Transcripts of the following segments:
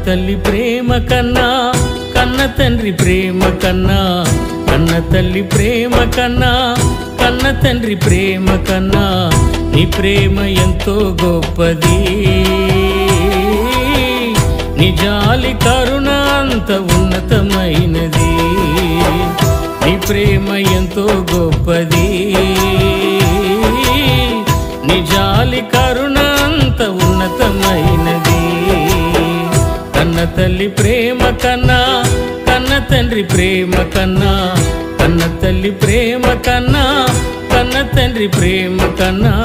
తల్లి ప్రేమ కన్నా కన్న తండ్రి ప్రేమ కన్నా, కన్న తల్లి ప్రేమ కన్నా కన్న తండ్రి ప్రేమ కన్నా నీ ప్రేమ ఎంతో గొప్పది. నీ జాలి కరుణ అంత ఉన్నతమైనది. నీ ప్రేమ ఎంతో గొప్పది. నీ జాలి కరుణ అంత ఉన్నతమైనది. కన్న తల్లి ప్రేమ కన్నా కన్న తండ్రి ప్రేమ కన్నా, కన్న తల్లి ప్రేమ కన్నా కన్న తండ్రి ప్రేమ కన్నా.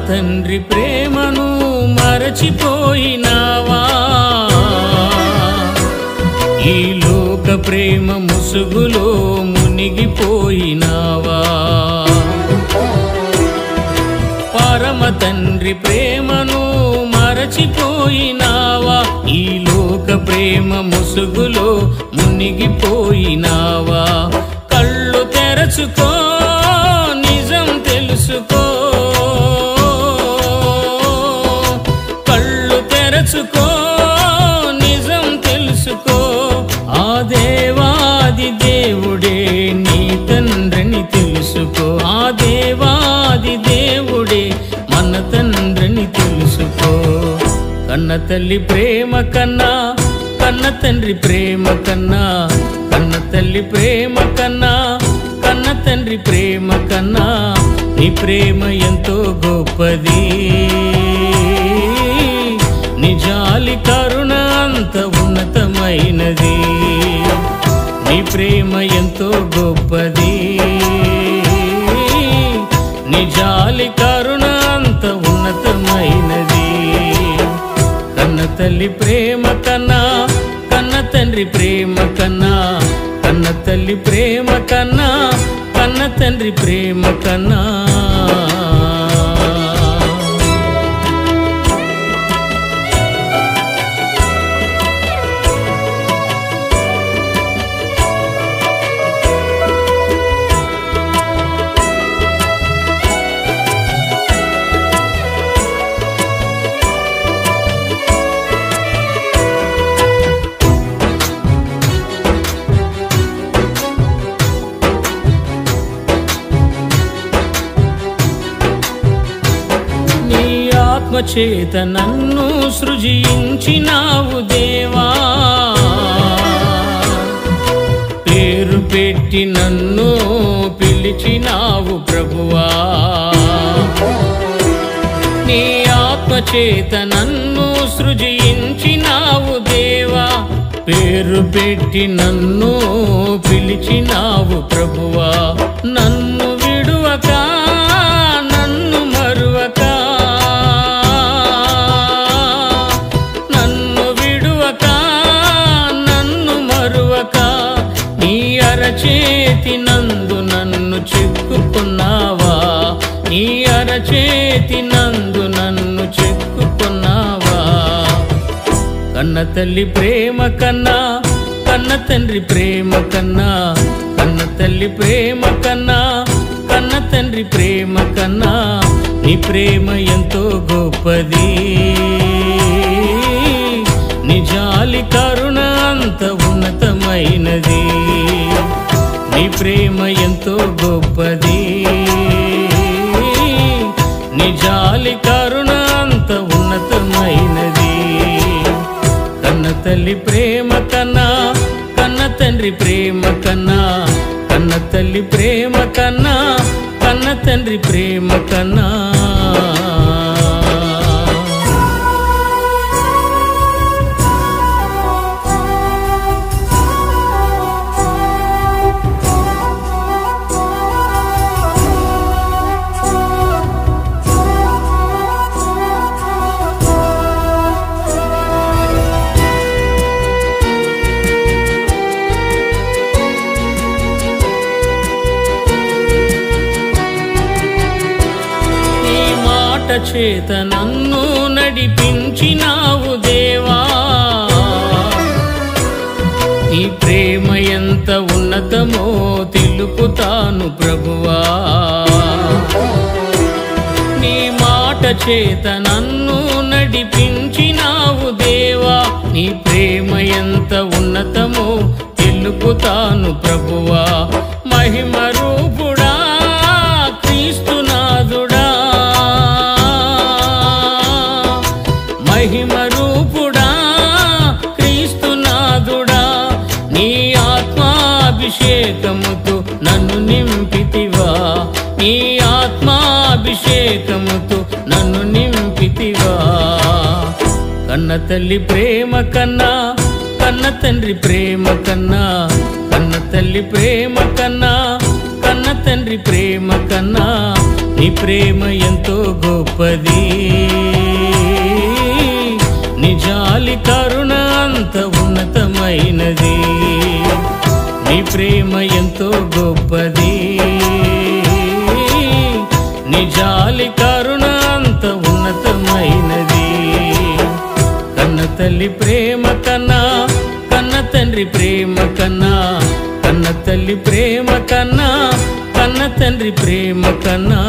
తండ్రి ప్రేమను మరచిపోయినావా? ఈ లోక ప్రేమ ముసుగులో మునిగిపోయినావా? పరమ తండ్రి ప్రేమను మరచిపోయినావా? ఈ లోక ప్రేమ ముసుగులో మునిగిపోయినావా? కళ్ళు తెరచుకో, నిజం తెలుసుకో. తెలుసుకో, నిజం తెలుసుకో. ఆ దేవాది దేవుడే నీ తండ్రిని తెలుసుకో. ఆ దేవాది దేవుడే మన తండ్రిని తెలుసుకో. కన్న తల్లి ప్రేమ కన్నా కన్న తండ్రి ప్రేమ కన్నా, కన్న తల్లి ప్రేమ కన్నా కన్న తండ్రి ప్రేమ కన్నా నీ ప్రేమ ఎంతో గొప్పది. నీ జాలి కరుణ అంత ఉన్నతమైనది. నీ ప్రేమ ఎంతో గొప్పది. నీ జాలి కరుణ అంత ఉన్నతమైనది. కన్న తల్లి ప్రేమ కన్నా కన్న తండ్రి ప్రేమ కన్నా, కన్న తల్లి ప్రేమ కన్నా కన్న తండ్రి ప్రేమ కన్నా. చేత నన్ను సృజించినావు దేవా, పేరు పెట్టి నన్ను పిలిచినావు ప్రభువా. నీ ఆత్మ చేత నన్ను సృజించినావు దేవా, పేరు పెట్టి నన్ను పిలిచినావు ప్రభువా. నన్ను విడువక నన్ను మరువక, అరచేతి నందు నన్ను చెక్కుకున్నావా? నీ అరచేతి నందు నన్ను చెక్కుకున్నావా? కన్న తల్లి ప్రేమ కన్నా కన్న తండ్రి ప్రేమ కన్నా, కన్న తల్లి ప్రేమ కన్నా కన్న తండ్రి ప్రేమ కన్నా నీ ప్రేమ ఎంతో గొప్పది. నీ జాలి కరుణ అంత ఉన్నతమైనది. నీ ప్రేమ ఎంతో గొప్పది. నీ జాలి కరుణ అంత ఉన్నతమైనది. కన్న తల్లి ప్రేమ కన్నా కన్న తండ్రి ప్రేమ కన్నా, కన్న తల్లి ప్రేమ కన్నా కన్న తండ్రి ప్రేమ కన్నా. చేత నన్ను నడిపించినావు దేవా నీ ప్రేమ ఎంత ఉన్నతమో తెలుపుతాను ప్రభువా నీ మాట చేత నన్ను నడిపించినావు దేవా నీ ప్రేమ ఎంత ఉన్నతమో తెలుపుతాను ప్రభువా మహిమ రూపుడా క్రీస్తునాథుడా మహిమ రూపుడా క్రీస్తునాథుడా నీ ఆత్మాభిషేకముతో నన్ను నింపితివా నీ ఆత్మాభిషేకముతో నన్ను నింపితివా కన్న తల్లి ప్రేమ కన్నా కన్న తండ్రి ప్రేమ కన్నా కన్న తల్లి ప్రేమ కన్నా కన్న తండ్రి ప్రేమ కన్నా నీ ప్రేమ ఎంతో గొప్పది నీ జాలి కరుణ అంత ఉన్నతమైనది నీ ప్రేమ ఎంతో గొప్పది నీ జాలి కరుణ అంత ఉన్నతమైనది కన్న తల్లి ప్రేమ కన్నా కన్న తండ్రి ప్రేమ కన్నా కన్న తల్లి ప్రేమ కన్నా కన్న తండ్రి ప్రేమ కన్నా